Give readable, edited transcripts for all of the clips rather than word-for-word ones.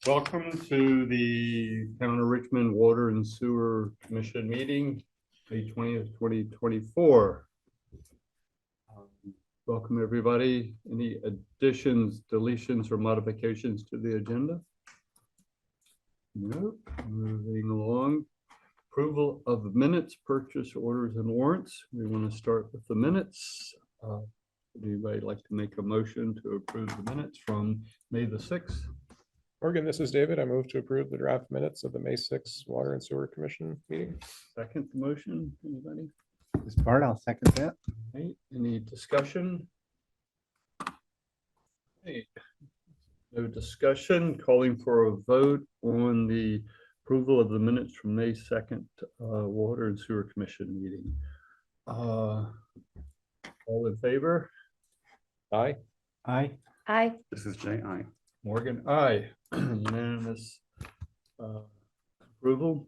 Welcome to the Town of Richmond Water and Sewer Commission meeting, May 20th, 2024. Welcome, everybody. Any additions, deletions, or modifications to the agenda? Nope. Moving along. Approval of minutes, purchase orders, and warrants. We want to start with the minutes. Would anybody like to make a motion to approve the minutes from May the 6th? Morgan, this is David. I move to approve the draft minutes of the May 6th Water and Sewer Commission meeting. Second motion, anybody? This part, I'll second that. Right, any discussion? Hey, no discussion, calling for a vote on the approval of the minutes from May 2nd Water and Sewer Commission meeting. All in favor? Aye. Aye. Aye. This is J.I. Morgan, aye. Unanimous approval.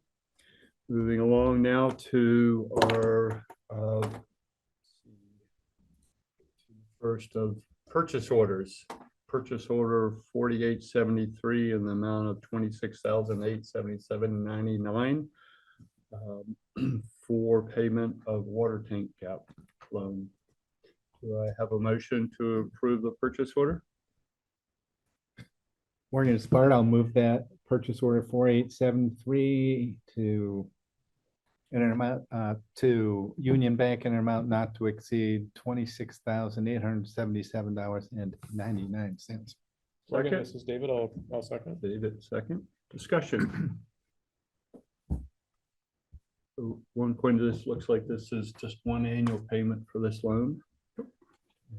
Moving along now to our first of purchase orders. Purchase order 4873 in the amount of $26,877.99 for payment of water tank cap loan. Do I have a motion to approve the purchase order? Morgan, this part, I'll move that purchase order 4873 to an amount to Union Bank in an amount not to exceed $26,877.99. Morgan, this is David. I'll second. David, second. Discussion. So one point of this looks like this is just one annual payment for this loan.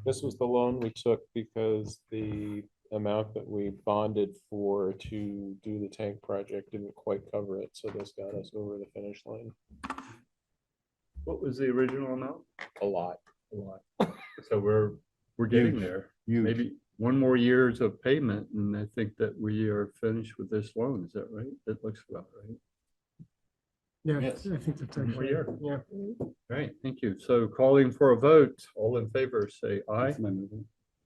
This was the loan we took because the amount that we bonded for to do the tank project didn't quite cover it. So this got us over the finish line. What was the original amount? A lot. A lot. So we're getting Huge. there. Huge. Maybe one more years of payment, and I think that we are finished with this loan. Is that right? It looks about right. Yeah, Yes. I think that's One more actually, year. yeah. Right, thank you. So calling for a vote. All in favor, say aye.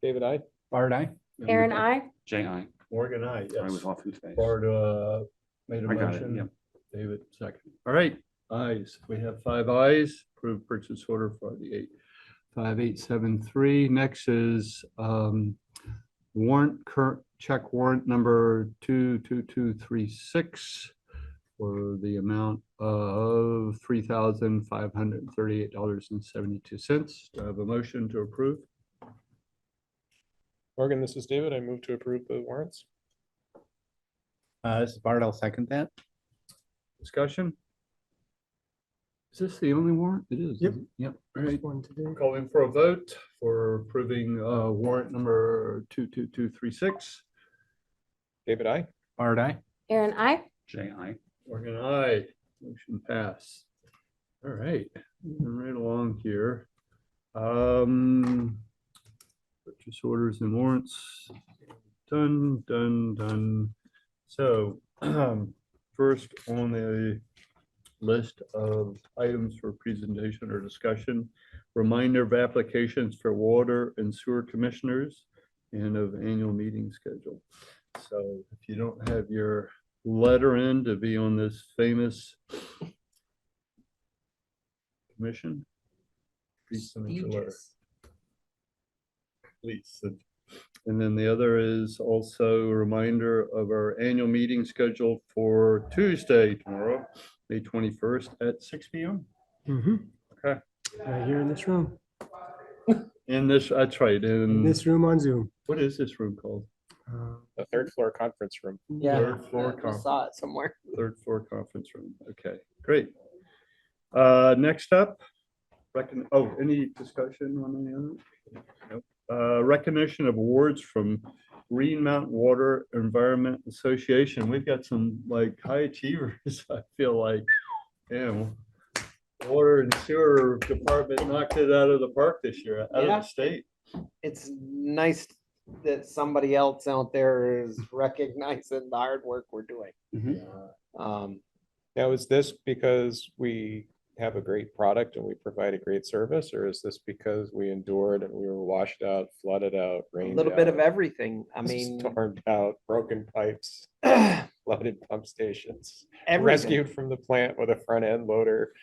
David, aye. Bart, aye. Aaron, aye. J.I. Morgan, aye. I was Yes. off in space. Bart made a I got it, motion. yep. David, second. All right, ayes. We have 5 ayes. Approved purchase order for the 5873. Next is warrant, current check warrant number 22236 for the amount of $3,538.72. Do I have a motion to approve? Morgan, this is David. I move to approve the warrants. This is Bart, I'll second that. Discussion? Is this the only warrant? It is. Yep. isn't it? Yep. All right. One today. Calling for a vote for approving warrant number 22236. David, aye. Bart, aye. Aaron, aye. J.I. Morgan, aye. Motion pass. All right, moving right along here. Purchase orders and warrants. Done, done, done. So first on the list of items for presentation or discussion, reminder of applications for water and sewer commissioners and of annual meeting schedule. So if you don't have your letter in to be on this famous commission, please send us your letter. Please. And then the other is also a reminder of our annual meeting scheduled for Tuesday, tomorrow, May 21st at 6 p.m. Mm-hmm. Okay. Right here in this room, In this, that's right. in In this room on Zoom. what is this room called? The third floor conference room. Third floor I conference. saw it somewhere. Third floor conference room. Okay, great. Next up, any discussion on any other? Nope. Recognition of awards from Green Mountain Water Environment Association. We've got some like high achievers. I feel like, damn, water and sewer department knocked it out of the park this year, out of Yeah. the state. It's nice that somebody else out there is recognizing the hard work we're doing. Mm-hmm. Um, Now, is this because we have a great product and we provide a great service, or is this because we endured and we were washed out, flooded out, A rained little bit of out, everything. I mean, stormed out, broken pipes, flooded pump stations, everything. rescued from the plant with a front end loader?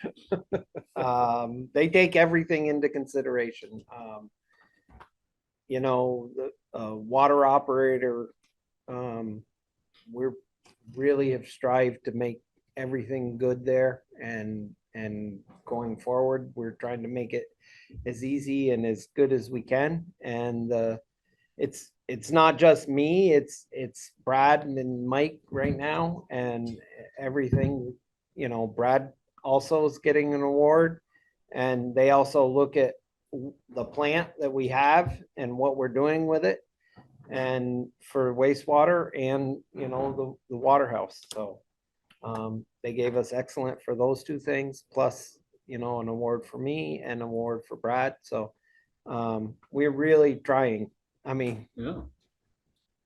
They take everything into consideration. You know, the water operator, we're really have strived to make everything good there, and going forward, we're trying to make it as easy and as good as we can. And it's not just me, it's Brad and Mike right now, and everything, you know, Brad also is getting an award, and they also look at the plant that we have and what we're doing with it, and for wastewater, and you know, the water house. So they gave us excellent for those two things, plus, you know, an award for me and an award for Brad. So we're really trying. I mean, Yeah.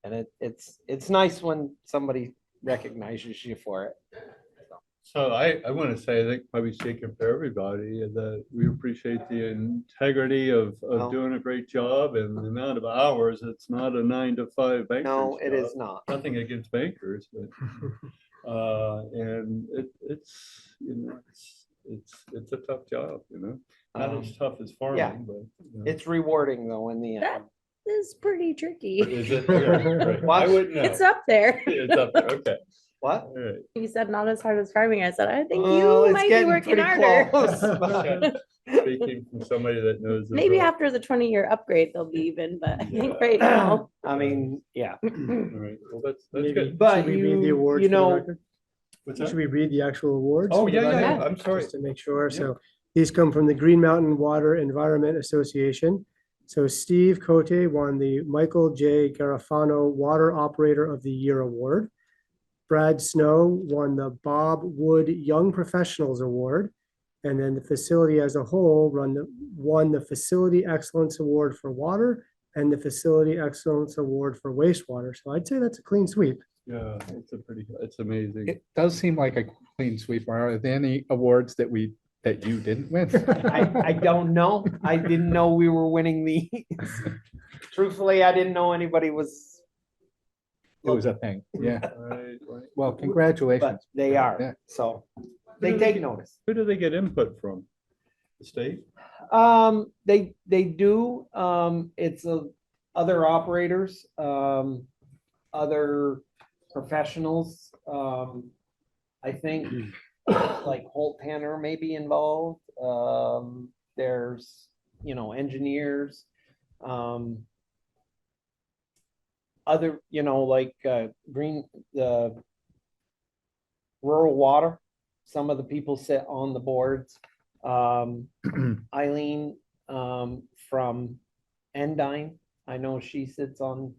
and it's nice when somebody recognizes you for it. So I want to say, I think probably speaking for everybody, that we appreciate the integrity of Well- doing a great job and the amount of hours. It's not a 9 to 5 banker's No, it is job. not. Nothing against bankers, but and it's, you know, it's a tough job, you know, not as tough as farming, but. you know. It's rewarding though in the end. That is pretty tricky. Is it? Okay, right. I What? wouldn't know. It's up there. It's up there, okay. What? All right. You said not as hard as farming. I said, I think Well, you it's might be getting working pretty harder. close, but- Speaking from somebody that knows. the Maybe job. after the 20-year upgrade, they'll be even, but I think Yeah. right now. I mean, yeah. All right, well, that's Maybe- good. But Should we read the you awards for the know, record? What's Should that? we read the actual awards? Oh, for the yeah, record? yeah, I'm sorry. Just to make sure. Yeah. So these come from the Green Mountain Water Environment Association. So Steve Cote won the Michael J. Garofano Water Operator of the Year Award. Brad Snow won the Bob Wood Young Professionals Award. And then the facility as a whole won the Facility Excellence Award for water and the Facility Excellence Award for wastewater. So I'd say that's a clean sweep. Yeah, it's amazing. It does seem like a clean sweep. Are there any awards that you didn't win? I don't know. I didn't know we were winning these. Truthfully, I didn't know anybody was, It was a thing, yeah. Right, right. Well, but congratulations. they Yeah. are. So they take notice. Who do they get input from? The state? They do, it's other operators, other professionals, I think like Holt Tanner may be involved. There's, you know, engineers, other, you know, like, the rural water. Some of the people sit on the boards. Eileen, from Endine, I know she sits on,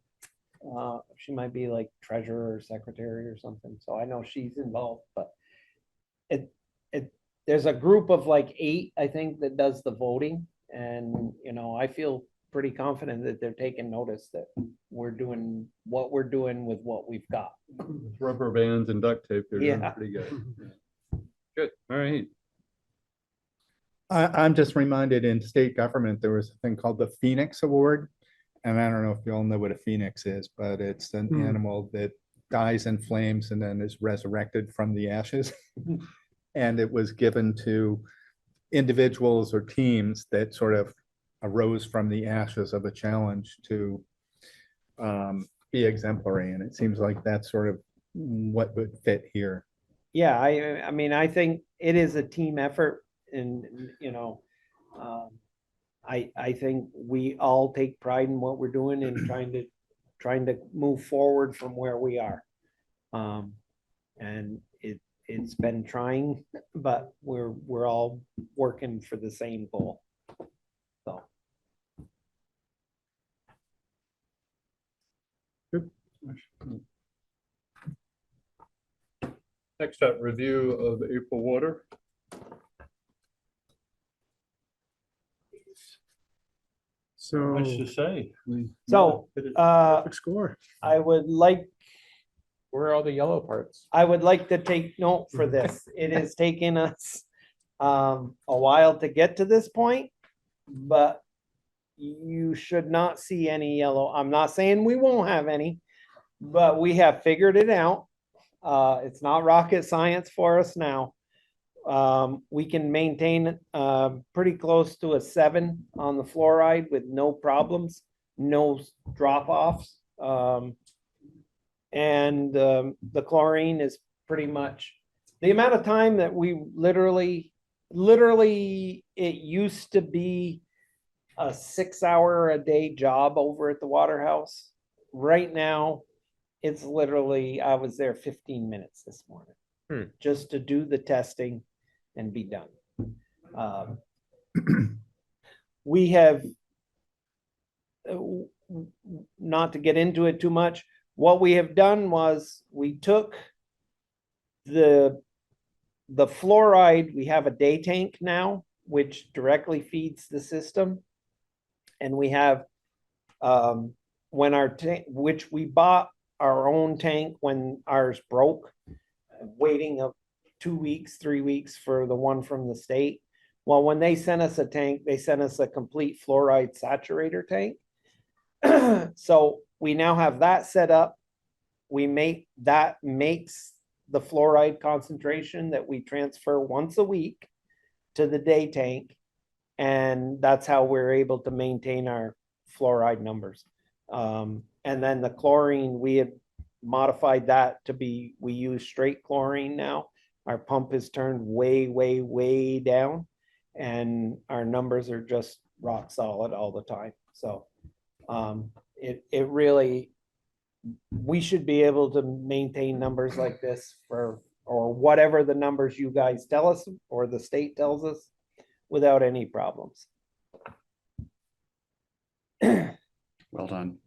she might be like treasurer or secretary or something, so I know she's involved, but there's a group of like 8, I think, that does the voting, and, you know, I feel pretty confident that they're taking notice that we're doing what we're doing with what we've got. With rubber bands and duct tape, they're doing Yeah. pretty good. Good, all right. I'm just reminded in state government, there was a thing called the Phoenix Award. And I don't know if you all know what a phoenix is, but it's an animal that dies in flames and then is resurrected from the ashes. And it was given to individuals or teams that sort of arose from the ashes of a challenge to be exemplary. And it seems like that's sort of what would fit here. Yeah, I mean, I think it is a team effort, and, you know, I think we all take pride in what we're doing and trying to move forward from where we are. And it's been trying, but we're all working for the same goal. So. Next up, review of April water. So Much to say. So, perfect score. I would like Where are all the yellow parts? to take note for this. It has taken us a while to get to this point, but you should not see any yellow. I'm not saying we won't have any, but we have figured it out. It's not rocket science for us now. We can maintain pretty close to a 7 on the fluoride with no problems, no drop-offs. And the chlorine is pretty much the amount of time that we literally, it used to be a 6-hour-a-day job over at the Waterhouse. Right now, it's literally, I was there 15 minutes this morning just to do the testing and be done. We have, not to get into it too much, what we have done was we took the fluoride, we have a day tank now, which directly feeds the system. And we have, when our tank, which we bought our own tank when ours broke, waiting of 2 weeks, 3 weeks for the one from the state. Well, when they sent us a tank, they sent us a complete fluoride saturator tank. So we now have that set up. That makes the fluoride concentration that we transfer once a week to the day tank. And that's how we're able to maintain our fluoride numbers. And then the chlorine, we have modified that to be, we use straight chlorine now. Our pump is turned way, way, way down, and our numbers are just rock solid all the time. So it really, we should be able to maintain numbers like this for, or whatever the numbers you guys tell us or the state tells us, without any problems. Well done.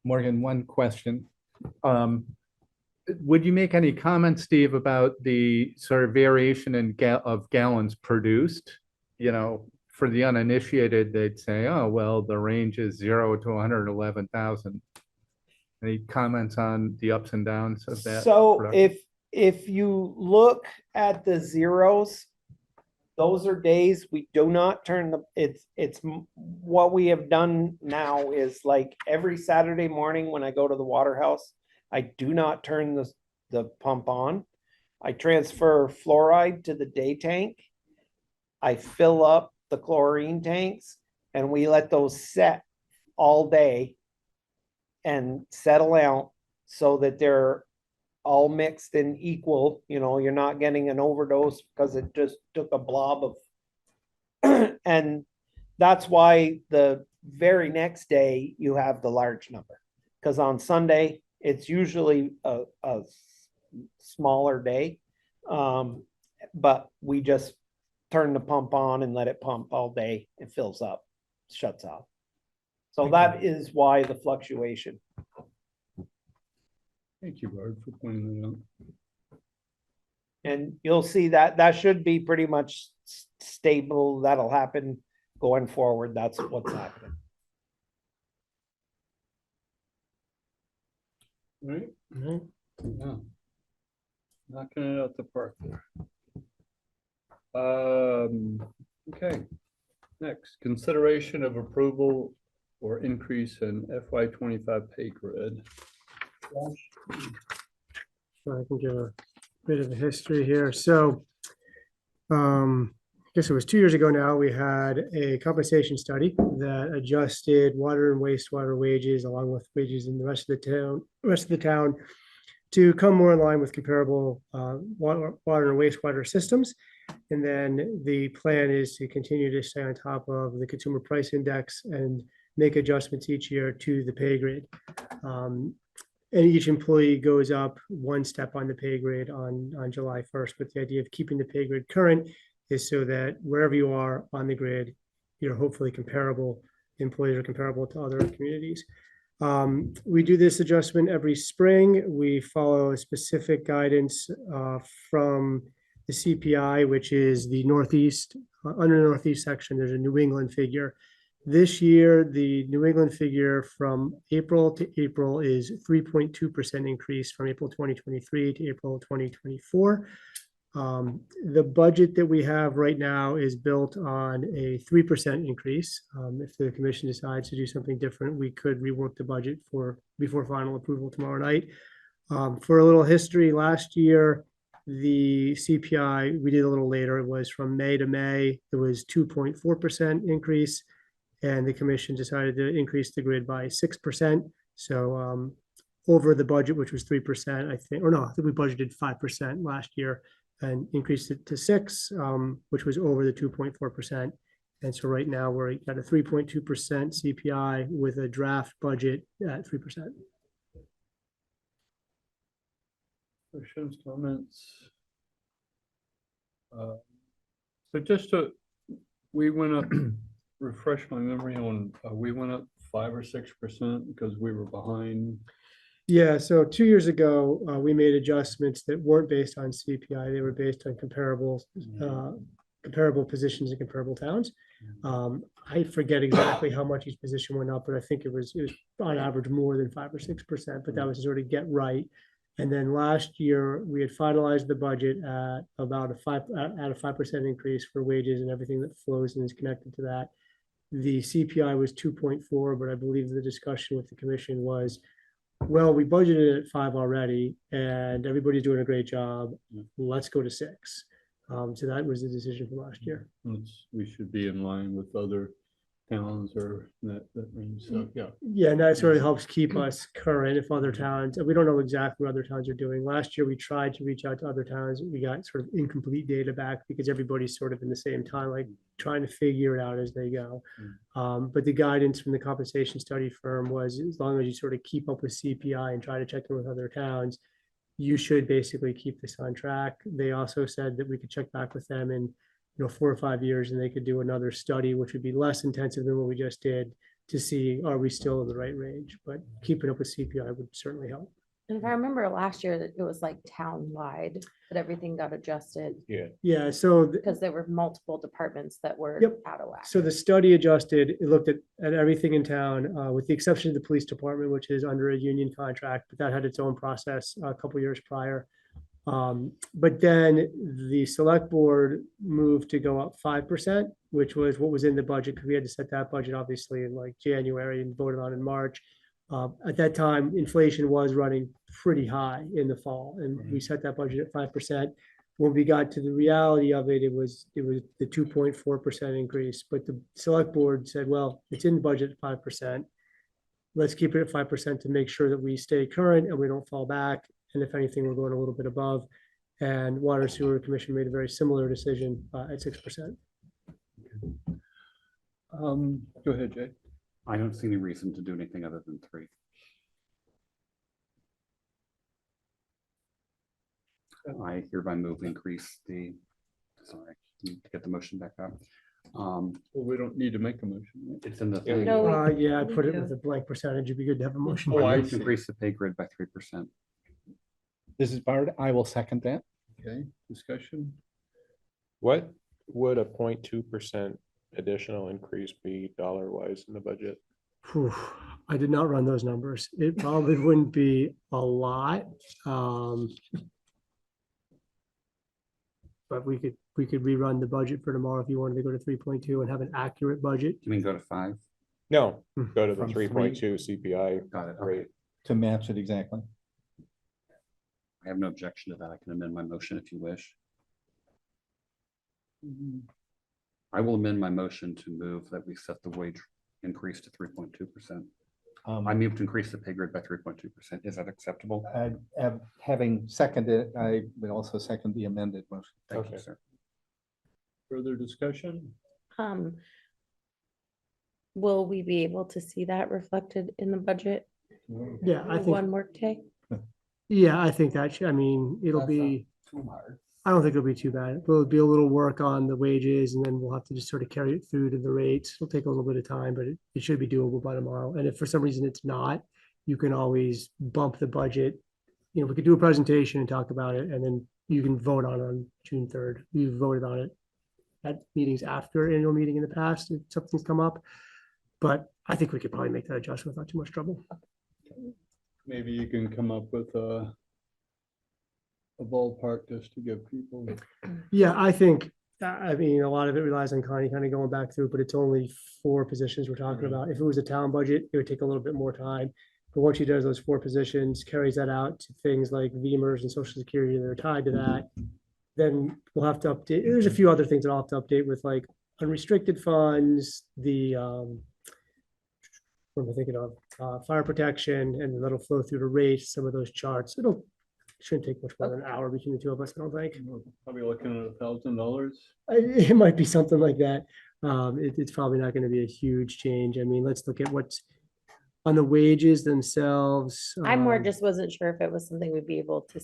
Morgan, one question. Would you make any comments, Steve, about the sort of variation in gallons produced? You know, for the uninitiated, they'd say, oh, well, the range is 0 to 111,000. Any comments on the ups and downs of that? So production? if you look at the zeros, those are days we do not turn the, it's what we have done now is like every Saturday morning when I go to the Waterhouse, I do not turn the pump on. I transfer fluoride to the day tank. I fill up the chlorine tanks and we let those set all day and settle out so that they're all mixed and equal. You know, you're not getting an overdose because it just took a blob of, and that's why the very next day you have the large number. Because on Sunday, it's usually a smaller day. But we just turn the pump on and let it pump all day. It fills up, shuts off. So that is why the fluctuation. Thank you, Bart, for pointing that out. And you'll see that that should be pretty much stable. That'll happen going forward. That's what's happening. Right? Yeah. Knocking it out the park there. Okay. Next, consideration of approval or increase in FY25 pay grid. So I can give a bit of a history here. So I guess it was 2 years ago now, we had a compensation study that adjusted water and wastewater wages along with wages in the rest of the town to come more in line with comparable water and wastewater systems. And then the plan is to continue to stay on top of the consumer price index and make adjustments each year to the pay grade. And each employee goes up one step on the pay grade on July 1st. But the idea of keeping the pay grade current is so that wherever you are on the grid, you're hopefully comparable, employees are comparable to other communities. We do this adjustment every spring. We follow a specific guidance from the CPI, which is the Northeast, under the Northeast section, there's a New England figure. This year, the New England figure from April to April is 3.2% increase from April 2023 to April 2024. The budget that we have right now is built on a 3% increase. If the commission decides to do something different, we could rework the budget before final approval tomorrow night. For a little history, last year, the CPI, we did a little later, it was from May to May, it was 2.4% increase. And the commission decided to increase the grid by 6%. So over the budget, which was 3%, I think, or no, I think we budgeted 5% last year and increased it to 6, which was over the 2.4%. And so right now we're at a 3.2% CPI with a draft budget at 3%. Questions, comments? So just to, we went up, refresh my memory on, we went up 5 or 6% because we were behind. Yeah, so 2 years ago, we made adjustments that weren't based on CPI. They were based on comparable positions in comparable towns. I forget exactly how much each position went up, but I think it was on average more than 5 or 6%, but that was to sort of get right. And then last year, we had finalized the budget at about a 5% increase for wages and everything that flows and is connected to that. The CPI was 2.4, but I believe the discussion with the commission was, well, we budgeted at 5 already and everybody's doing a great job. Let's go to 6. So that was the decision from last year. We should be in line with other towns or that range. So, yeah. Yeah, and that sort of helps keep us current if other towns, and we don't know exactly what other towns are doing. Last year, we tried to reach out to other towns. We got sort of incomplete data back because everybody's sort of in the same time, like trying to figure it out as they go. But the guidance from the compensation study firm was, as long as you sort of keep up with CPI and try to check in with other towns, you should basically keep this on track. They also said that we could check back with them in 4 or 5 years and they could do another study, which would be less intensive than what we just did, to see, are we still in the right range? But keeping up with CPI would certainly help. And if I remember last year, that it was like town-wide, that everything got adjusted Yeah, so because there were multiple departments that were Yep. out of whack. so the study adjusted, it looked at everything in town, with the exception of the police department, which is under a union contract, but that had its own process a couple years prior. But then the select board moved to go up 5%, which was what was in the budget, because we had to set that budget obviously in like January and voted on in March. At that time, inflation was running pretty high in the fall, and we set that budget at 5%. When we got to the reality of it, it was the 2.4% increase, but the select board said, well, it's in the budget at 5%. Let's keep it at 5% to make sure that we stay current and we don't fall back. And if anything, we're going a little bit above. And Water Sewer Commission made a very similar decision at 6%. Go ahead, Jay. I don't see any reason to do anything other than 3. I hereby move to increase the, sorry, need to get the motion back up. Well, we don't need to make a motion. Right? It's in the Yeah. thing. No, Yeah, I put it do. with a blank percentage. It'd be good to have a motion. Oh, I I move to see. increase the pay grid by 3%. This is Bart. I will second that. Okay, discussion. What would a 0.2% additional increase be dollar-wise in the budget? Whew, I did not run those numbers. It probably wouldn't be a lot. But we could rerun the budget for tomorrow if you wanted to go to 3.2 and have an accurate budget. You mean go to 5? No, go to the From 3.2 CPI Got it. rate. To match it exactly. I have no objection to that. I can amend my motion if you wish. I will amend my motion to move that we set the wage increase to 3.2%. I move to increase the pay grid by 3.2%. Is that acceptable? Having seconded, I would also second the amended motion. Thank you, Okay. sir. Further discussion? Will we be able to see that reflected in the budget? Yeah, I think, One workday? yeah, I think that should, I mean, it'll be, I don't think it'll be too bad. There'll be a little work on the wages and then we'll have to just sort of carry it through to the rates. It'll take a little bit of time, but it should be doable by tomorrow. And if for some reason it's not, you can always bump the budget. We could do a presentation and talk about it, and then you can vote on June 3rd. You voted on it at meetings after annual meeting in the past, if something's come up. But I think we could probably make that adjustment without too much trouble. Maybe you can come up with a a ballpark just to give people? Yeah, I think, I mean, a lot of it relies on Connie kind of going back through, but it's only 4 positions we're talking about. If it was a town budget, it would take a little bit more time. But once she does those 4 positions, carries that out to things like VEMR's and social security that are tied to that, then we'll have to update. There's a few other things that I'll have to update with like unrestricted funds, the, what am I thinking of? Fire protection, and that'll flow through to rates, some of those charts. Shouldn't take much more than an hour between the 2 of us, I don't think. Probably looking at $1,000. It might be something like that. It's probably not going to be a huge change. I mean, let's look at what's on the wages themselves. I more just wasn't sure if it was something we'd be able to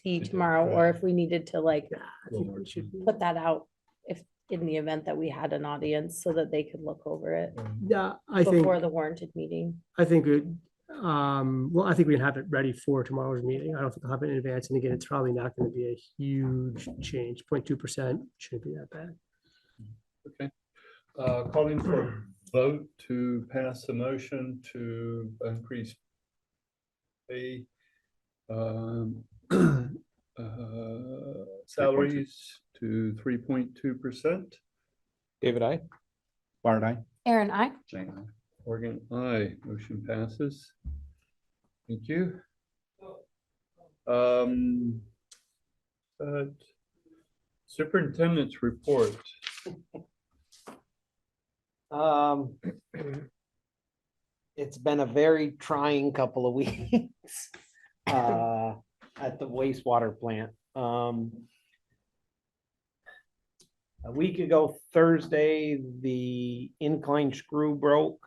see tomorrow, or if we needed to like I think we should be- put that out if, in the event that we had an audience, so that they could look over it Yeah, I think, before the warranted meeting. I think it, well, I think we can have it ready for tomorrow's meeting. I don't think I'll have it in advance. And again, it's probably not going to be a huge change. 0.2% shouldn't be that bad. Okay. Calling for vote to pass the motion to increase pay salaries to 3.2%. David, I. Bart, aye. Aaron, I. Jane, aye. Morgan, aye. Motion passes. Thank you. Superintendent's report. It's been a very trying couple of weeks at the wastewater plant. A week ago Thursday, the incline screw broke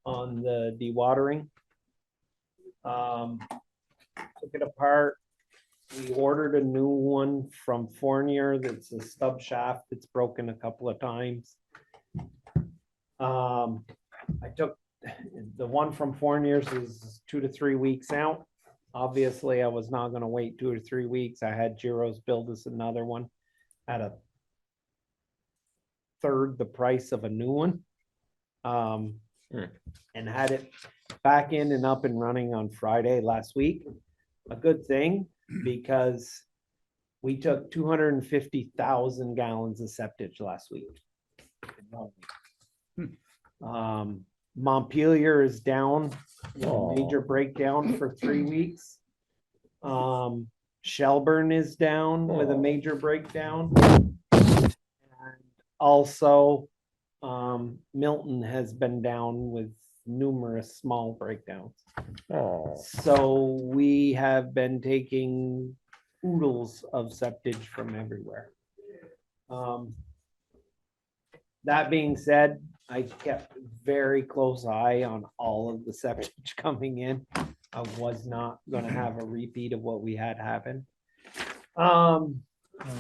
on the dewatering. Took it apart. We ordered a new one from Fournier that's a stub shaft that's broken a couple of times. I took the one from Fournier's is 2 to 3 weeks out. Obviously, I was not gonna wait 2 or 3 weeks. I had Giro's build us another one at a third the price of a new one. And had it back in and up and running on Friday last week. A good thing, because we took 250,000 gallons of septic last week. Montpelier is down, major breakdown for 3 weeks. Shelburne is down with a major breakdown. And also, Milton has been down with numerous small breakdowns. So we have been taking oodles of septic from everywhere. That being said, I kept very close eye on all of the septic coming in. I was not gonna have a repeat of what we had happen. How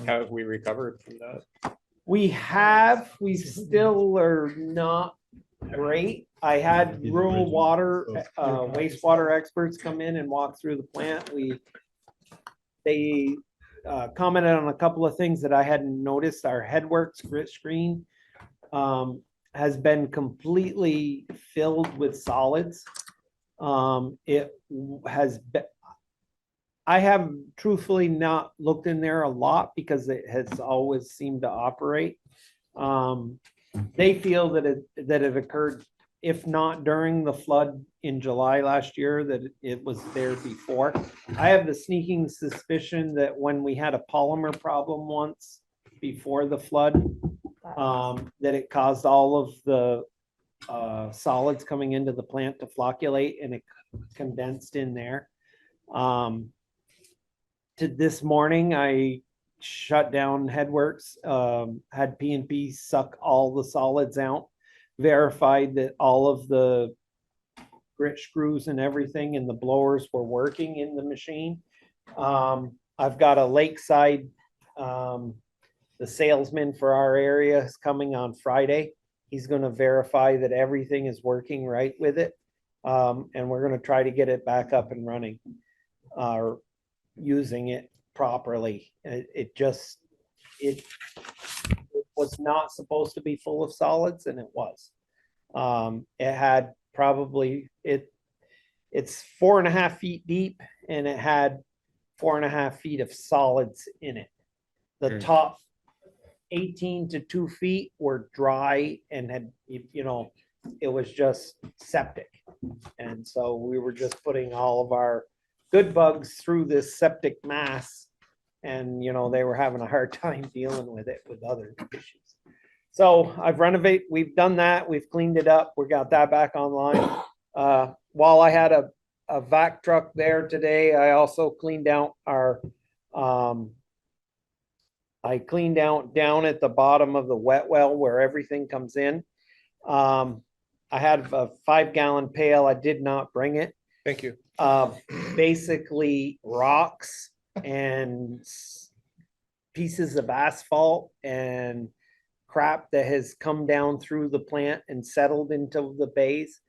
have we recovered from that? We still are not great. I had rural water, wastewater experts come in and walk through the plant. They commented on a couple of things that I hadn't noticed. Our headworks grit screen has been completely filled with solids. It has been, I have truthfully not looked in there a lot because it has always seemed to operate. They feel that it occurred, if not during the flood in July last year, that it was there before. I have the sneaking suspicion that when we had a polymer problem once before the flood, that it caused all of the solids coming into the plant to flocculate and it condensed in there. To this morning, I shut down headworks, had P&P suck all the solids out, verified that all of the grit screws and everything and the blowers were working in the machine. I've got a Lakeside, the salesman for our area is coming on Friday. He's gonna verify that everything is working right with it. And we're gonna try to get it back up and running, using it properly. It was not supposed to be full of solids, and it was. It had probably, it's 4.5 feet deep, and it had 4.5 feet of solids in it. The top 18 to 2 feet were dry and had, it was just septic. And so we were just putting all of our good bugs through this septic mass. And, they were having a hard time dealing with it with other issues. So we've done that. We've cleaned it up. We got that back online. While I had a vac truck there today, I also cleaned out I cleaned out down at the bottom of the wet well where everything comes in. I had a 5-gallon pail. I did not bring it. Thank you. Basically rocks and pieces of asphalt and crap that has come down through the plant and settled into the bays.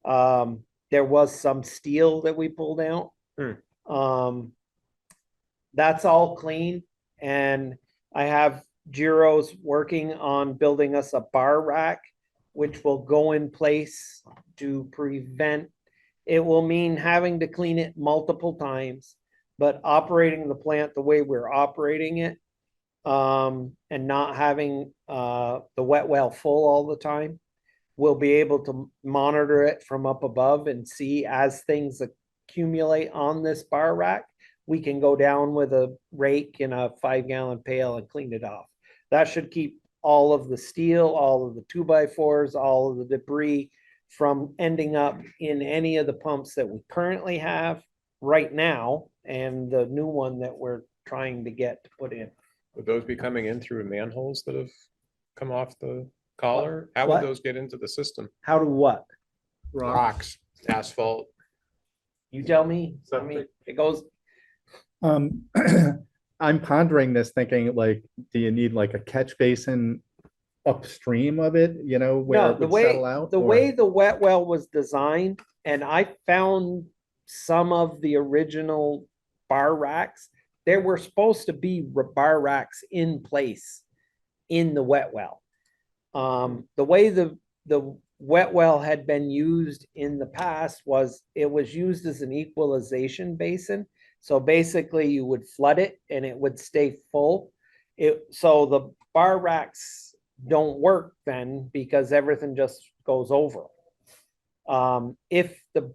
There was some steel that we pulled out. That's all clean. And I have Giro's working on building us a bar rack, which will go in place to prevent, it will mean having to clean it multiple times, but operating the plant the way we're operating it, and not having the wet well full all the time. We'll be able to monitor it from up above and see as things accumulate on this bar rack, we can go down with a rake in a 5-gallon pail and clean it off. That should keep all of the steel, all of the 2x4s, all of the debris from ending up in any of the pumps that we currently have right now and the new one that we're trying to get to put in. Would those be coming in through manholes that have come off the collar? How What? would those get into the system? How to what? Rocks, asphalt. You tell me. I mean, it goes, I'm pondering this thinking like, do you need like a catch basin upstream of it, where no, it would settle out? the or- way the wet well was designed, and I found some of the original bar racks, there were supposed to be bar racks in place in the wet well. The way the wet well had been used in the past was it was used as an equalization basin. So basically you would flood it and it would stay full. So the bar racks don't work then because everything just goes over. If the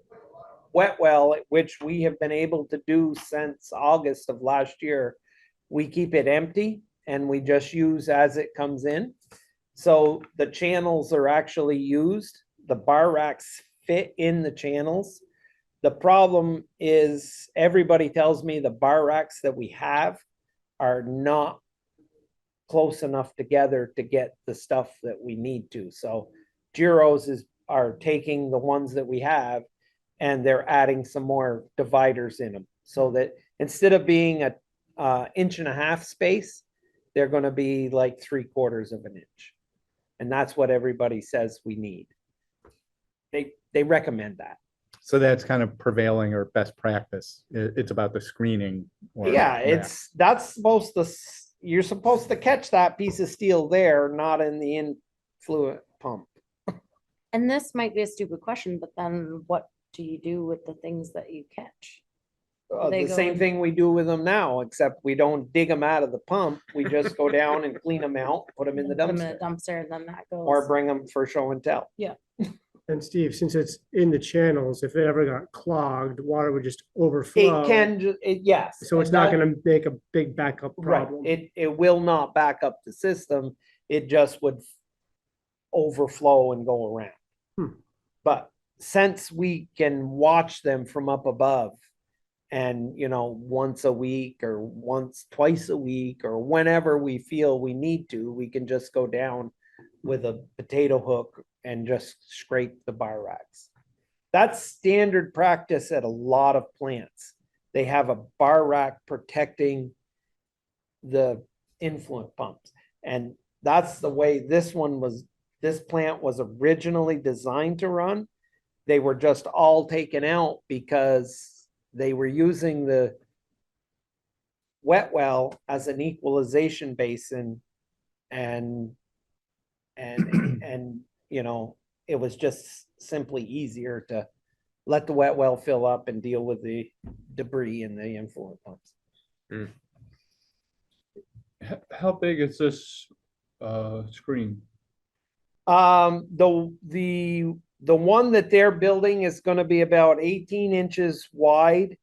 wet well, which we have been able to do since August of last year, we keep it empty and we just use as it comes in. So the channels are actually used. The bar racks fit in the channels. The problem is everybody tells me the bar racks that we have are not close enough together to get the stuff that we need to. So Giro's are taking the ones that we have and they're adding some more dividers in them so that instead of being a 1.5 inch space, they're going to be like 3/4 of an inch. And that's what everybody says we need. They recommend that. So that's kind of prevailing or best practice. It's about the screening. Yeah, that's supposed to, you're supposed to catch that piece of steel there, not in the influent pump. And this might be a stupid question, but then what do you do with the things that you catch? They The go same in- thing we do with them now, except we don't dig them out of the pump. We just go down and clean them out, put them in the Put 'em in a dumpster, dumpster, and then that goes. or bring them for show and tell. And Steve, since it's in the channels, if it ever got clogged, water would just overflow. It can, yes. So it's not gonna make a big backup Right, problem. it will not back up the system, it just would overflow and go around. But since we can watch them from up above and, once a week or twice a week or whenever we feel we need to, we can just go down with a potato hook and just scrape the bar racks. That's standard practice at a lot of plants. They have a bar rack protecting the influent pumps. And that's the way this plant was originally designed to run. They were just all taken out because they were using the wet well as an equalization basin and it was just simply easier to let the wet well fill up and deal with the debris in the influent pumps. How big is this screen? The one that they're building is gonna be about 18 inches wide,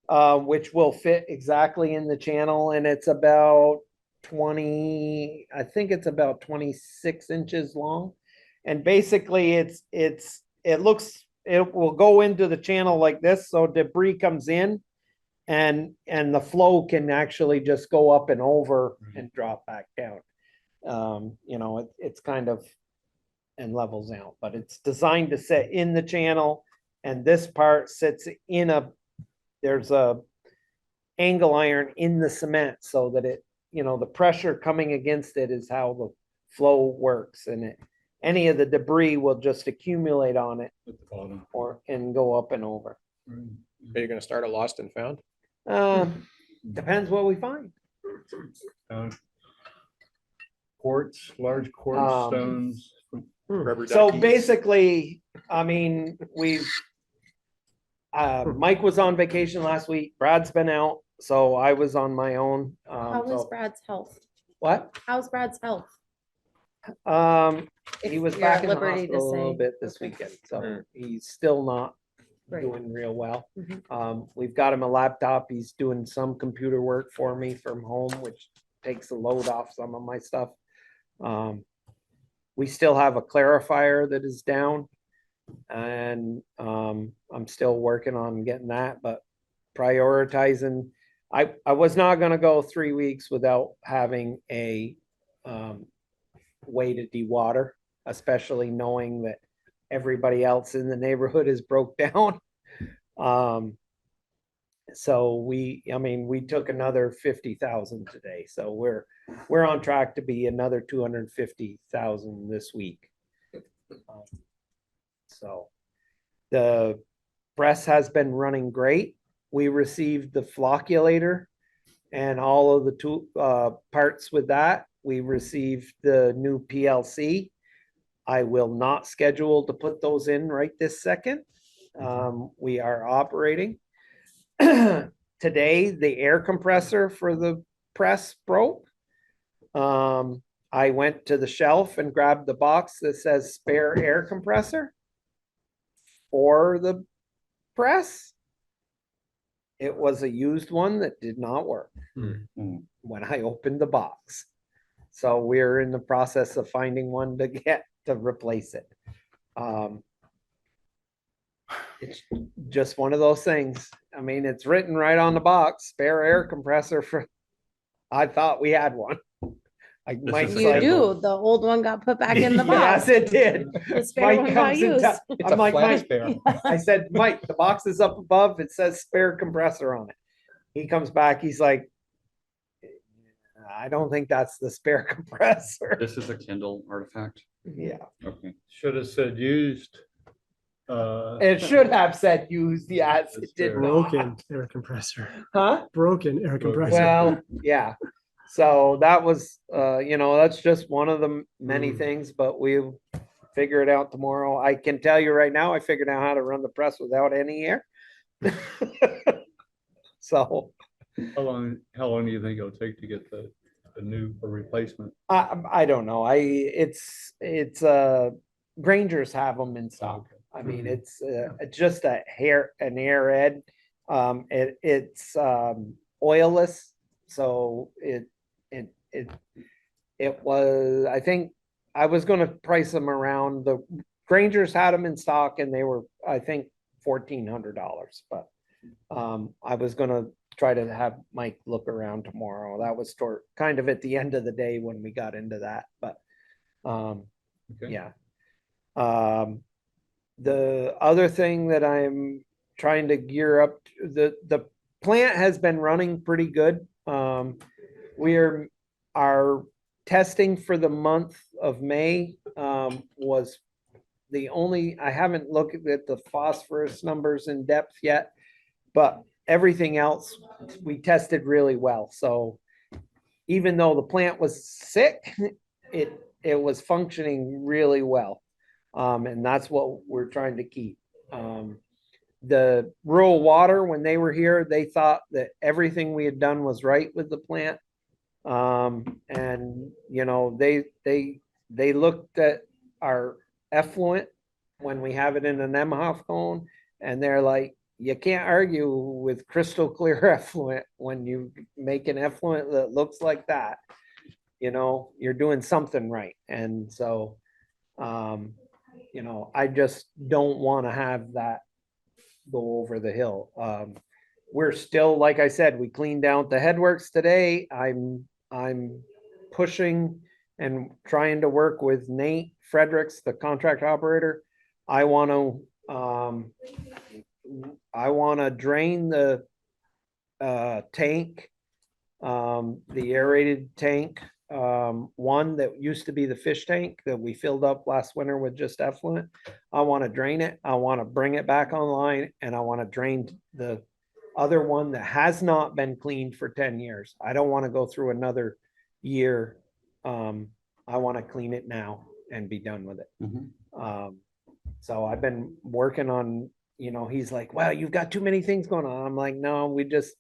which will fit exactly in the channel, and it's about 20, I think it's about 26 inches long. And basically it will go into the channel like this, so debris comes in and the flow can actually just go up and over and drop back down. It's kind of and levels out, but it's designed to sit in the channel, and this part sits there's a angle iron in the cement so that the pressure coming against it is how the flow works, and any of the debris will just accumulate on it At the bottom. and go up and over. Are you gonna start a lost and found? Depends what we find. Quartz, large quartz Um, stones. Rubber So duckies? basically, Mike was on vacation last week. Brad's been out, so I was on my own. How was Brad's health? What? How's Brad's health? He If was you're back at in the liberty to hospital a little say. bit this Okay. weekend, so he's still not Great. doing real well. Mhm. We've got him a laptop. He's doing some computer work for me from home, which takes the load off some of my stuff. We still have a clarifier that is down, and I'm still working on getting that, but prioritizing. I was not gonna go 3 weeks without having a way to dewater, especially knowing that everybody else in the neighborhood is broke down. So we took another 50,000 today, so we're on track to be another 250,000 this week. So the press has been running great. We received the flocculator and all of the parts with that. We received the new PLC. I will not schedule to put those in right this second. We are operating. Today, the air compressor for the press broke. I went to the shelf and grabbed the box that says spare air compressor for the press. It was a used one that did not work when I opened the box. So we're in the process of finding one to replace it. It's just one of those things. I mean, it's written right on the box, spare air compressor I thought we had one. Mike's is You like, do. The old one got put back in the Yes, box. it did. The spare Mike one got comes and used. I'm like, Mike, spare. I said, Mike, the box is up above. It says spare compressor on it. He comes back. He's like, I don't think that's the spare compressor. This is a Kindle artifact. Yeah. Okay. Should have said used. It should have said used. Yes, it did not. Broken air compressor. Huh? Broken air compressor. Well, yeah. So that was, that's just one of the many things, but we'll figure it out tomorrow. I can tell you right now, I figured out how to run the press without any air. So How long do you think it'll take to get the new or replacement? I don't know. It's Grangers have them in stock. I mean, it's just an air head. It's oilless, so it was. I think I was going to price them around. The Grangers had them in stock, and they were, I think, $1,400. But I was going to try to have Mike look around tomorrow. That was kind of at the end of the day when we got into that. But Okay. yeah. The other thing that I'm trying to gear up, the plant has been running pretty good. Our testing for the month of May was I haven't looked at the phosphorus numbers in depth yet, but everything else we tested really well. So even though the plant was sick, it was functioning really well. And that's what we're trying to keep. the rural water, when they were here, they thought that everything we had done was right with the plant. And you know, they looked at our effluent when we have it in an Emhoff cone, and they're like, you can't argue with crystal clear effluent when you make an effluent that looks like that. You know, you're doing something right. And so, you know, I just don't want to have that go over the hill. We're still, like I said, we cleaned out the headworks today. I'm pushing and trying to work with Nate Fredericks, the contract operator. I want to drain the tank, the aerated tank, one that used to be the fish tank that we filled up last winter with just effluent. I want to drain it. I want to bring it back online, and I want to drain the other one that has not been cleaned for 10 years. I don't want to go through another year. I want to clean it now and be done with it. So I've been working on, you know, he's like, well, you've got too many things going on. I'm like, no, we just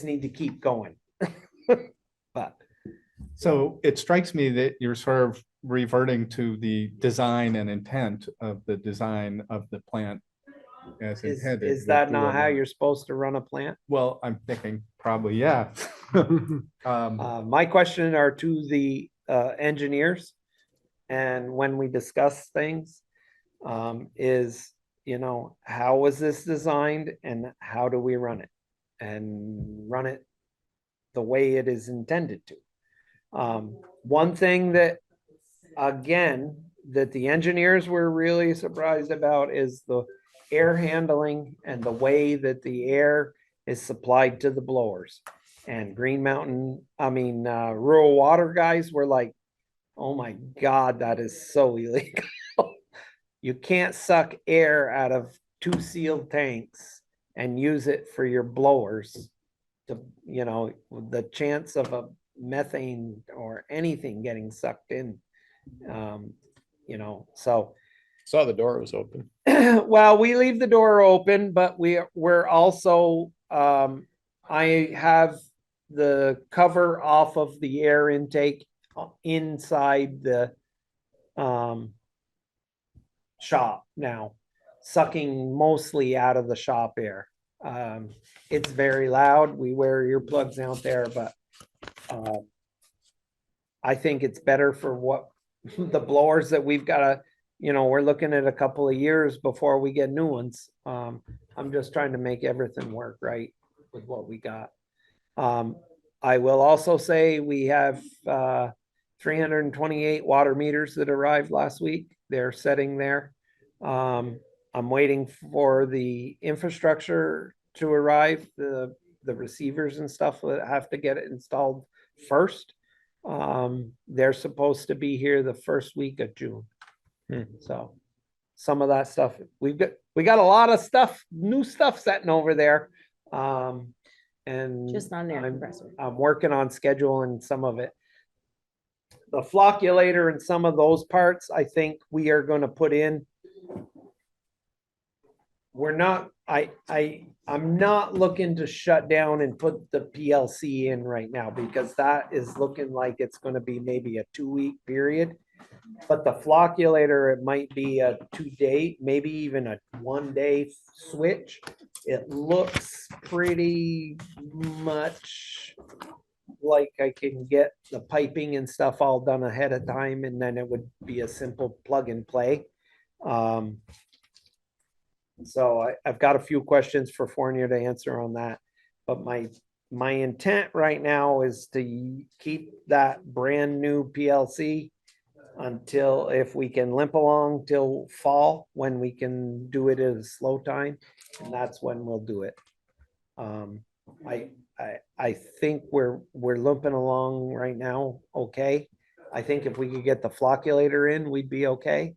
need to keep going. But So it strikes me that you're sort of reverting to the design and intent of the design of the plant as intended. is with that dual not how mount. you're supposed to run a plant? Well, I'm thinking probably, yeah. My question are to the engineers, and when we discuss things, is, you know, how was this designed and how do we run it? And run it the way it is intended to. One thing that, again, that the engineers were really surprised about is the air handling and the way that the air is supplied to the blowers. And rural water guys were like, oh my God, that is so illegal. You can't suck air out of 2 sealed tanks and use it for your blowers. To, you know, the chance of a methane or anything getting sucked in, you know, so. Saw the door was open. Well, we leave the door open, but we're also, I have the cover off of the air intake inside the shop now, sucking mostly out of the shop air. It's very loud. We wear earplugs out there, but I think it's better for what the blowers that we've got to, you know, we're looking at a couple of years before we get new ones. I'm just trying to make everything work right with what we got. I will also say we have 328 water meters that arrived last week. They're sitting there. I'm waiting for the infrastructure to arrive, the receivers and stuff that have to get it installed first. They're supposed to be here the first week of June. So some of that stuff, we got a lot of stuff, new stuff sitting over there. And Just not an air compressor. I'm working on scheduling some of it. The flocculator and some of those parts, I think we are going to put in. I'm not looking to shut down and put the PLC in right now, because that is looking like it's going to be maybe a 2-week period. But the flocculator, it might be a 2-day, maybe even a 1-day switch. It looks pretty much like I can get the piping and stuff all done ahead of time, and then it would be a simple plug and play. So I've got a few questions for Fournier to answer on that, but my intent right now is to keep that brand new PLC until, if we can limp along till fall, when we can do it at a slow time, and that's when we'll do it. I think we're limping along right now okay. I think if we could get the flocculator in, we'd be okay.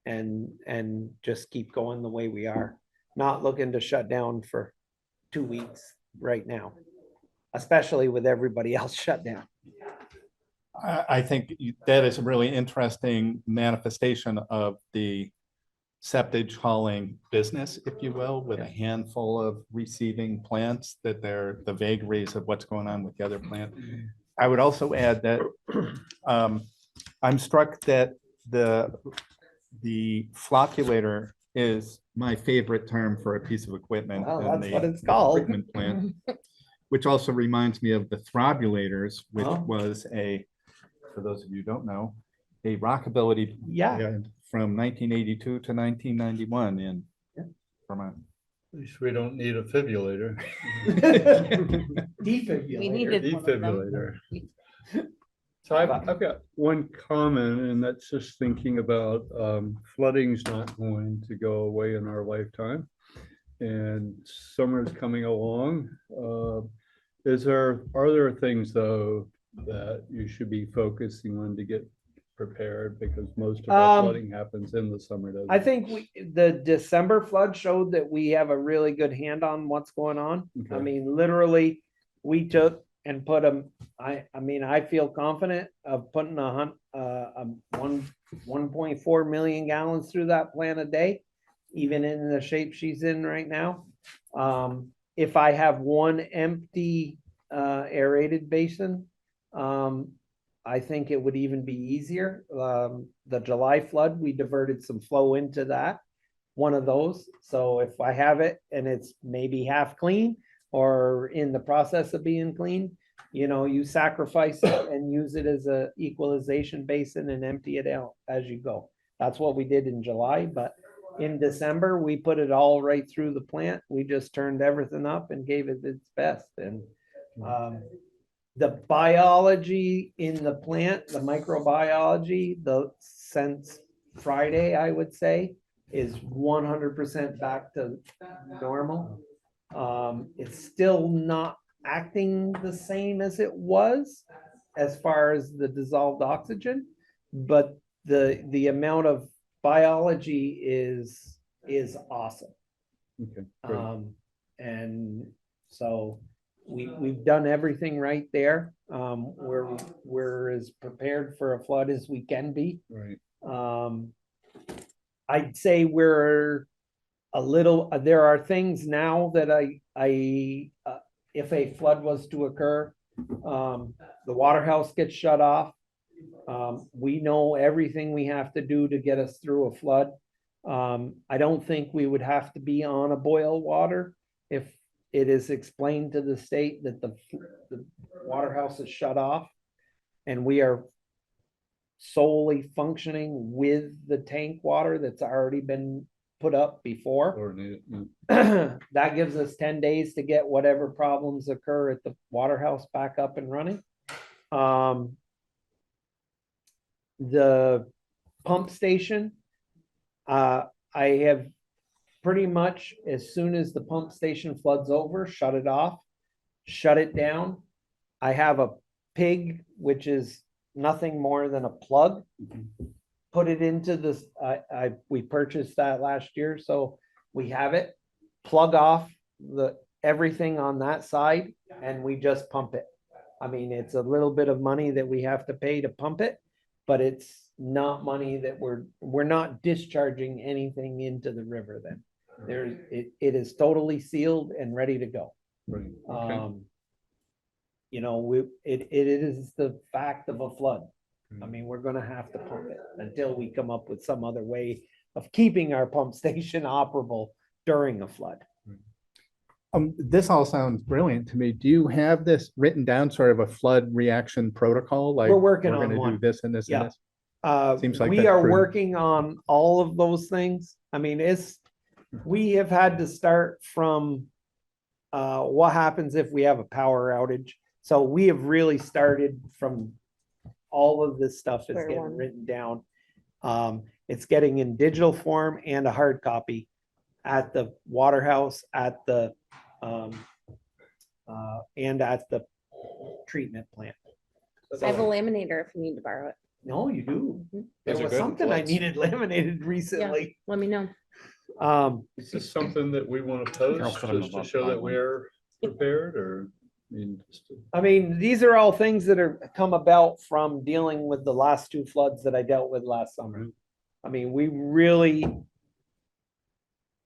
And just keep going the way we are. Not looking to shut down for 2 weeks right now, especially with everybody else shut down. I think that is a really interesting manifestation of the septage hauling business, if you will, with a handful of receiving plants, that they're the vagaries of what's going on with the other plant. I would also add that I'm struck that the flocculator is my favorite term for a piece of equipment. Well, in that's the what it's called. equipment plant, which also reminds me of the throbulators, which Oh. was for those of you who don't know, a rockabilly Yeah. band from 1982 to 1991 in Vermont. At least we don't need a fibrillator. We needed one of them. Defibrillator. So I've got one comment, and that's just thinking about flooding's not going to go away in our lifetime. And summer's coming along. Are there things though that you should be focusing on to get prepared? Because most of our flooding happens in the summer, doesn't I it? think the December flood showed that we have a really good hand on what's going on. I Okay. mean, literally, we took and put them, I mean, I feel confident of putting 1.4 million gallons through that plant a day, even in the shape she's in right now. If I have one empty aerated basin, I think it would even be easier. The July flood, we diverted some flow into that, one of those. So if I have it and it's maybe half clean or in the process of being clean, you know, you sacrifice it and use it as a equalization basin and empty it out as you go. That's what we did in July, but in December, we put it all right through the plant. We just turned everything up and gave it its best. And the biology in the plant, the microbiology, since Friday, I would say, is 100% back to normal. It's still not acting the same as it was as far as the dissolved oxygen, but the amount of biology is awesome. Okay, great. And so we've done everything right there. We're as prepared for a flood as we can be. Right. I'd say there are things now that if a flood was to occur, the water house gets shut off. We know everything we have to do to get us through a flood. I don't think we would have to be on a boil water if it is explained to the state that the water house is shut off and we are solely functioning with the tank water that's already been put up before. Coordinate it, yeah. That gives us 10 days to get whatever problems occur at the water house back up and running. The pump station, I have pretty much, as soon as the pump station floods over, shut it off, shut it down. I have a pig, which is nothing more than a plug. Put it into this, we purchased that last year, so we have it. Plug off everything on that side, and we just pump it. I mean, it's a little bit of money that we have to pay to pump it, but it's not money that we're not discharging anything into the river then. It is totally sealed and ready to go. Right. Okay. You know, it is the fact of a flood. I mean, we're gonna have to pump it until we come up with some other way of keeping our pump station operable during a flood. This all sounds brilliant to me. Do you have this written down, sort of a flood reaction protocol? Like We're working on gonna do one. this and this and Yeah. this. Seems like We that's are prudent. working on all of those things. I mean, we have had to start from what happens if we have a power outage. So we have really started from all of this stuff is Square getting one. written down. It's getting in digital form and a hard copy at the water house, at the and at the treatment plant. I have a laminator if you need to borrow it. No, you do. Mhm. There Those are was good something I floods. needed laminated recently. Let me know. Is this something that we want to post just to show that we're prepared, or? I mean, just to- I mean, these are all things that are come about from dealing with the last two floods that I dealt with last summer. I mean, we really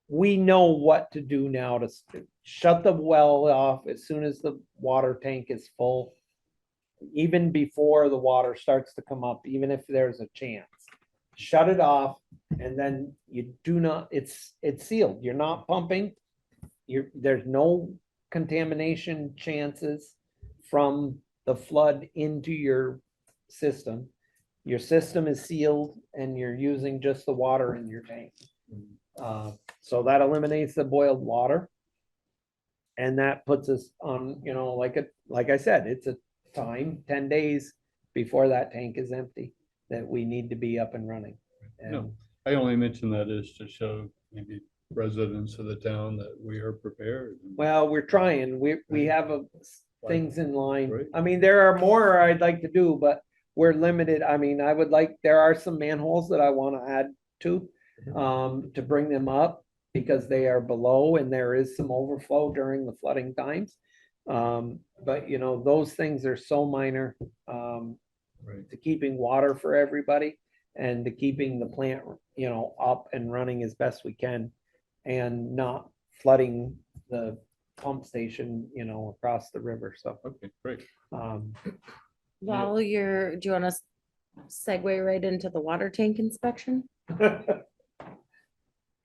we know what to do now to shut the well off as soon as the water tank is full. Even before the water starts to come up, even if there's a chance. Shut it off and then you do not, it's sealed. You're not pumping. There's no contamination chances from the flood into your system. Your system is sealed and you're using just the water in your tank. So that eliminates the boiled water. And that puts us on, you know, like I said, it's a time, 10 days before that tank is empty, that we need to be up and running. No, I only mention that is to show maybe residents of the town that we are prepared. Well, we're trying, we have things in line. Right. I mean, there are more I'd like to do, but we're limited. I mean, there are some manholes that I want to add to bring them up because they are below and there is some overflow during the flooding times. But you know, those things are so minor, to keeping water for everybody and to keeping the plant, you know, up and running as best we can and not flooding the pump station, you know, across the river. So, Okay, great. While do you want to segue right into the water tank inspection?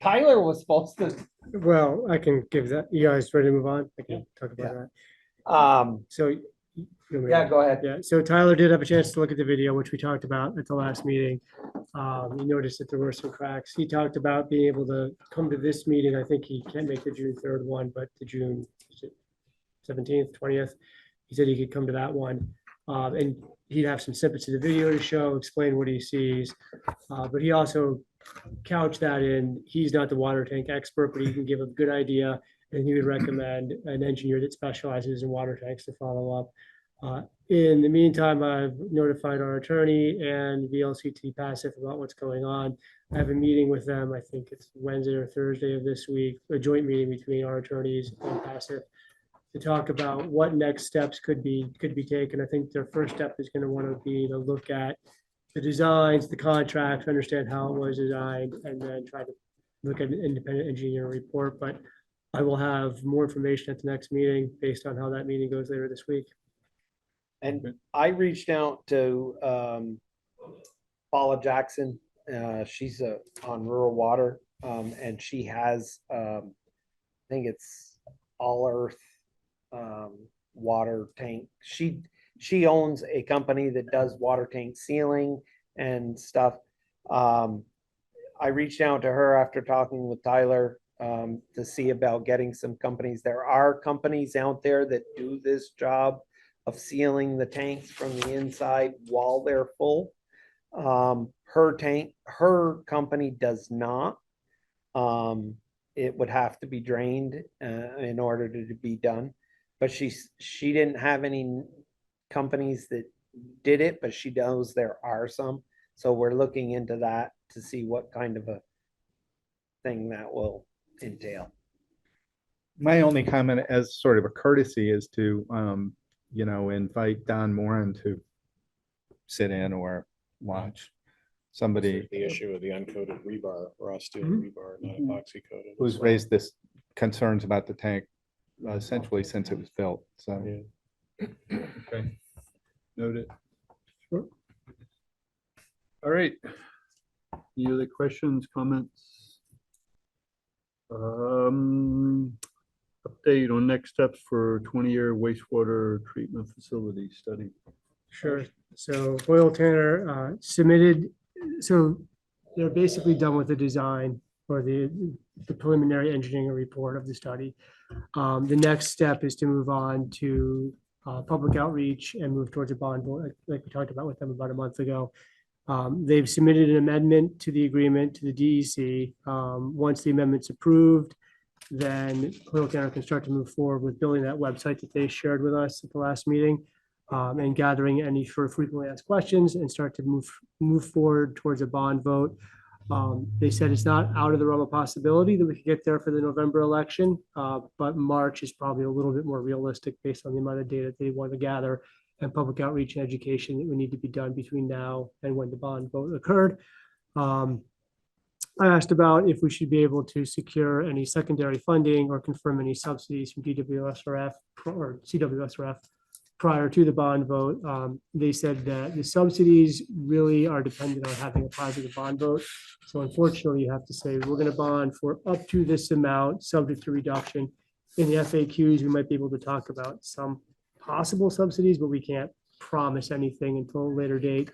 Tyler was supposed to, Well, I can give that, you guys ready to move on? I can talk about that. So. yeah, go ahead. Yeah, so Tyler did have a chance to look at the video, which we talked about at the last meeting. He noticed that there were some cracks. He talked about being able to come to this meeting. I think he can't make the June 3rd one, but the June 17th, 20th. He said he could come to that one. And he'd have some snippets of the video to show, explain what he sees. But he also couched that in, he's not the water tank expert, but he can give a good idea. And he would recommend an engineer that specializes in water tanks to follow up. In the meantime, I've notified our attorney and VLCT Passive about what's going on. I have a meeting with them. I think it's Wednesday or Thursday of this week, a joint meeting between our attorneys and Passive to talk about what next steps could be taken. I think their first step is going to want to be to look at the designs, the contracts, understand how it was designed, and then try to look at an independent engineer report. But I will have more information at the next meeting based on how that meeting goes later this week. And I reached out to Paula Jackson. She's on rural water, and she has, I think it's All Earth water tank. She owns a company that does water tank sealing and stuff. I reached out to her after talking with Tyler to see about getting some companies. There are companies out there that do this job of sealing the tanks from the inside while they're full. Her company does not. It would have to be drained in order to be done. But she didn't have any companies that did it, but she knows there are some. So we're looking into that to see what kind of a thing that will entail. My only comment as sort of a courtesy is to, you know, invite Don Moran to sit in or watch somebody The issue of the uncoated rebar, raw steel rebar, not epoxy coated. who's raised this concerns about the tank essentially since it was built. So Yeah. Okay. Noted. Sure. All right. Any other questions, comments? Update on next steps for 20-year wastewater treatment facility study. Sure. So Hoyle Tanner submitted, so they're basically done with the design or the preliminary engineering report of the study. The next step is to move on to public outreach and move towards a bond vote, like we talked about with them about a month ago. They've submitted an amendment to the agreement to the DEC. Once the amendment's approved, then Hoyle Tanner can start to move forward with building that website that they shared with us at the last meeting, and gathering any sort of frequently asked questions and start to move forward towards a bond vote. They said it's not out of the realm of possibility that we could get there for the November election, but March is probably a little bit more realistic based on the amount of data they want to gather and public outreach and education that would need to be done between now and when the bond vote occurred. I asked about if we should be able to secure any secondary funding or confirm any subsidies from DWSRF or CWSRF prior to the bond vote. They said that the subsidies really are dependent on having a positive bond vote. So unfortunately, you have to say, we're gonna bond for up to this amount, subject to reduction. In the FAQs, we might be able to talk about some possible subsidies, but we can't promise anything until a later date.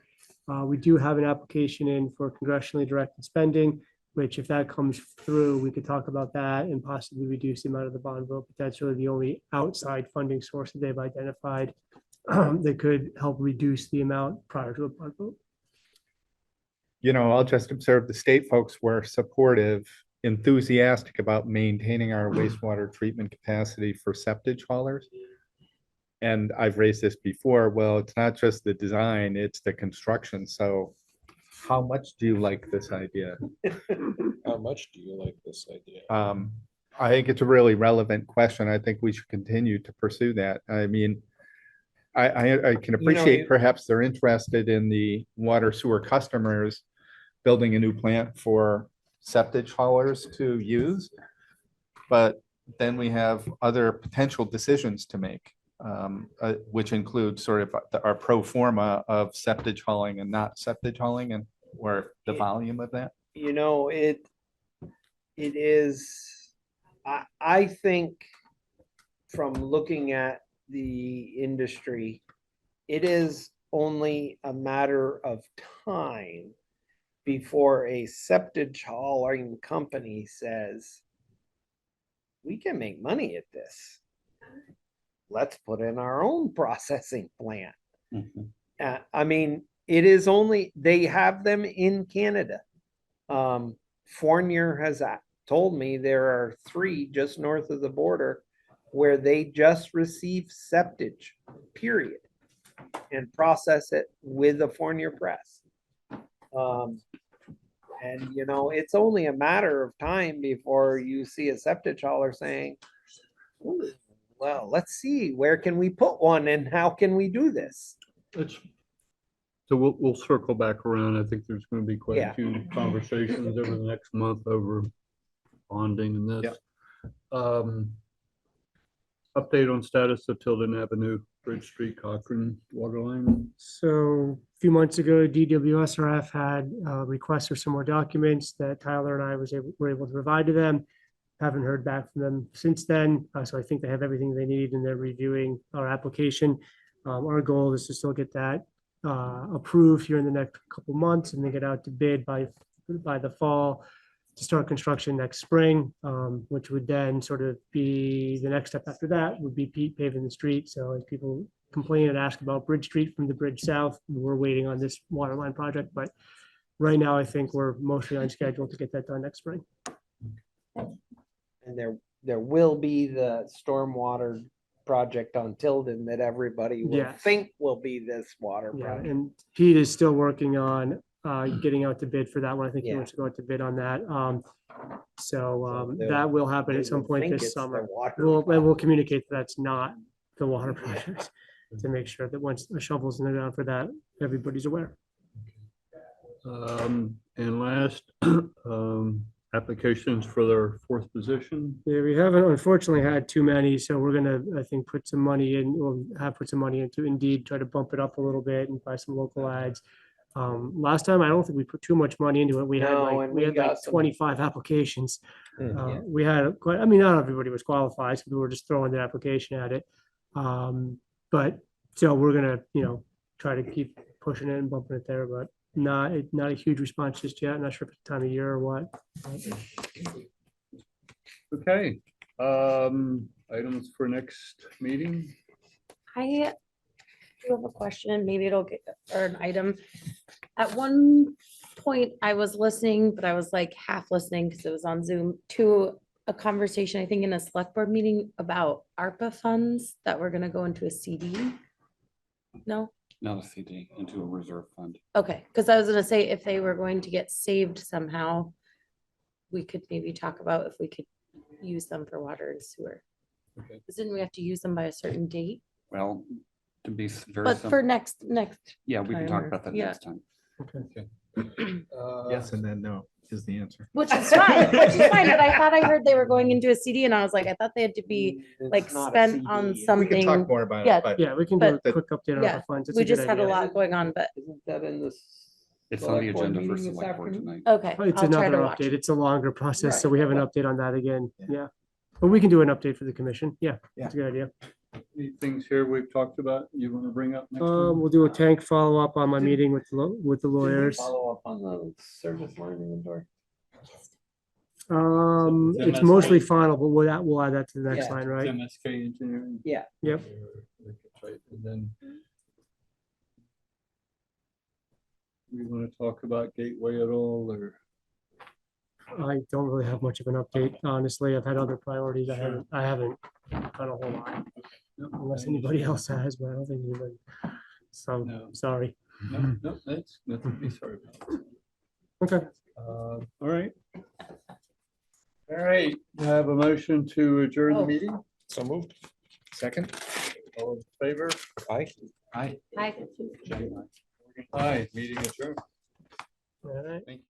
We do have an application in for congressionally directed spending, which if that comes through, we could talk about that and possibly reduce the amount of the bond vote. But that's really the only outside funding source that they've identified that could help reduce the amount prior to a bond vote. You know, I'll just observe the state folks were supportive, enthusiastic about maintaining our wastewater treatment capacity for septic haulers. And I've raised this before. Well, it's not just the design, it's the construction. So how much do you like this idea? How much do you like this idea? I think it's a really relevant question. I think we should continue to pursue that. I mean, I can appreciate perhaps they're interested in the water sewer customers building a new plant for septic haulers to use. But then we have other potential decisions to make, which include sort of our pro forma of septic hauling and not septic hauling, and or the volume of that. You know, it is, I think from looking at the industry, it is only a matter of time before a septic hauling company says, we can make money at this. Let's put in our own processing plant. I mean, it is only, they have them in Canada. Fournier has told me there are 3 just north of the border where they just receive septic, period, and process it with a Fournier press. And you know, it's only a matter of time before you see a septic hauler saying, "Ooh, well, let's see, where can we put one and how can we do this?" So we'll circle back around. I think there's going to be quite Yeah. a few conversations over the next month over bonding and this. Update on status of Tilden Avenue, Bridge Street, Cochran waterline. So a few months ago, DWSRF had requests for some more documents that Tyler and I were able to provide to them. Haven't heard back from them since then. So I think they have everything they need and they're reviewing our application. Our goal is to still get that approved here in the next couple months and then get out to bid by the fall to start construction next spring, which would then sort of be the next step after that would be paving the street. So as people complain and ask about Bridge Street from the bridge south, we're waiting on this water line project, but right now I think we're mostly on schedule to get that done next spring. And there will be the stormwater project on Tilden that everybody will Yes. think will be this water Yeah, project. and Pete is still working on getting out to bid for that one. I think he Yeah. wants to go out to bid on that. So they'll- that will happen They at some will point think this it's the summer. water We'll project. communicate that's not the water project to make sure that once the shovel's in the ground for that, everybody's aware. And last, applications for their 4th position. Yeah, we haven't unfortunately had too many, so we're gonna, I think, put some money in, we'll have put some money into Indeed, try to bump it up a little bit and buy some local ads. Last time, I don't think we put too much money into it. We had No, like, and we we had got like some- 25 applications. Yeah. We had quite, I mean, not everybody was qualified, so we were just throwing the application at it. But, so we're gonna, try to keep pushing it and bumping it there, but not a huge response just yet. Not sure if it's time of year or what. Okay, items for next meeting. I do have a question, maybe it'll get, or an item. At one point, I was listening, but I was like half listening because it was on Zoom to a conversation, I think in a select board meeting about ARPA funds that were gonna go into a CD. No? Not a CD, into a reserve fund. Okay, because I was gonna say if they were going to get saved somehow, we could maybe talk about if we could use them for water and sewer. Okay. Didn't we have to use them by a certain date? Well, to be very But for simple, next, yeah, we can time talk or- about that yeah. next time. Yes, and then no. is the answer. Which is fine, but I thought I heard they were going into a CD and I was like, I thought they had to be It's like not a spent on CD. We can talk something. more about yeah, it, but Yeah, we can do a But- quick update on yeah, the funds. It's we a good just had a idea. lot going on, but Isn't that in this? It's on the Select board agenda for meeting this select board afternoon? tonight. okay, It's I'll try another to watch. update. It's a longer process, so Right, we have an okay. update on that again. Yeah. Yeah. But we can do an update for the commission. Yeah, Yeah. it's a good idea. Any things here we've talked about you want to bring up next time? We'll do a tank follow-up on my meeting with with the Did we lawyers. Follow up on the service line inventory. It's mostly final, but we'll add that to the next Yeah. line, right? MSK engineering. Yeah. Yep. Right, and then we want to talk about Gateway at all, or? I don't really have much of an update, honestly. I've had other priorities. I haven't done a whole lot, unless anybody else has, but I don't think anybody. So, No. sorry. No, no, that's nothing to be sorry about. Okay. All right. All right, I have a motion to adjourn the meeting. So moved. second. All in favor? Aye. Hi. Aye, meeting adjourned. All right. Thank you.